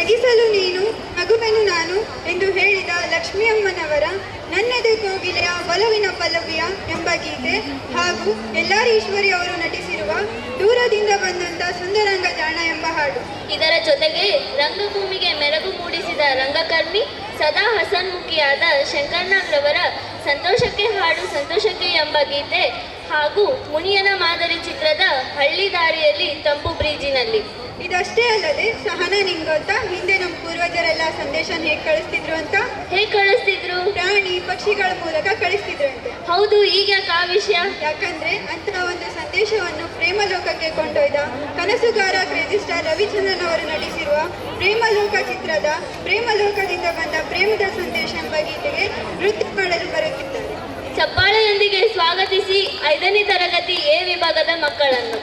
ನಗಿಸಲು ನೀನು ನಗುವೆನು ನಾನು ಎಂದು ಹೇಳಿದ ಲಕ್ಷ್ಮಿಯಮ್ಮನವರ ನನ್ನೆದೆ ಕೋಗಿಲೆಯ ಒಲವಿನ ಪಲ್ಲವಿಯ ಎಂಬ ಗೀತೆ ಹಾಗೂ ಎಲ್ಲಾರೀಶ್ವರಿ ಅವರು ನಟಿಸಿರುವ ದೂರದಿಂದ ಬಂದಂತ ಸುಂದರಂಗ ಜಾಣ ಎಂಬ ಹಾಡು. ಇದರ ಜೊತೆಗೆ ರಂಗಭೂಮಿಗೆ ಮೆರಗು ಮೂಡಿಸಿದ ರಂಗಕರ್ಮಿ ಸದಾ ಹಸನ್ಮುಖಿಯಾದ ಶಂಕರ್ನಾಗ್ರವರ ಸಂತೋಷಕ್ಕೆ ಹಾಡು ಸಂತೋಷಕ್ಕೆ ಎಂಬ ಗೀತೆ ಹಾಗೂ ಮುನಿಯನ ಮಾದರಿ ಚಿತ್ರದ ಹಳ್ಳಿ ದಾರಿಯಲ್ಲಿ ತಂಪು ಬ್ರೀಜಿನಲ್ಲಿ. ಇದಷ್ಟೇ ಅಲ್ಲದೆ ಸಹನಾ ನಿಂಗ್ ಗೊತ್ತಾ ಹಿಂದೆ ನಮ್ಮ ಪೂರ್ವಜರೆಲ್ಲ ಸಂದೇಶನ ಹೇಗೆ ಕಳಿಸ್ತಿದ್ರು ಅಂತ? ಹೇಗೆ ಕಳಿಸ್ತಿದ್ರು? ಪ್ರಾಣಿ ಪಕ್ಷಿಗಳ ಮೂಲಕ ಕಳಿಸ್ತಿದ್ರು ಅಂತೆ. ಹೌದು, ಈಗ ಆ ವಿಷಯ? ಯಾಕಂದ್ರೆ ಅಂತಹ ಒಂದು ಸಂದೇಶವನ್ನು ಪ್ರೇಮಲೋಕಕ್ಕೆ ಕೊಂಡೊಯ್ದ ಕನಸುಗಾರ ಕ್ರೇಜಿ ಸ್ಟಾರ್ ರವಿಚಂದ್ರನ್ ಅವರು ನಟಿಸಿರುವ ಪ್ರೇಮಲೋಕ ಚಿತ್ರದ ಪ್ರೇಮಲೋಕದಿಂದ ಬಂದ ಪ್ರೇಮದ ಸಂದೇಶ ಎಂಬ ಗೀತೆಗೆ ನೃತ್ಯ ಮಾಡಲು ಬರುತ್ತಿದ್ದಾರೆ. ಚಪ್ಪಾಳೆಯೊಂದಿಗೆ ಸ್ವಾಗತಿಸಿ 5ನೇ ತರಗತಿ ಎ ವಿಭಾಗದ ಮಕ್ಕಳನ್ನು.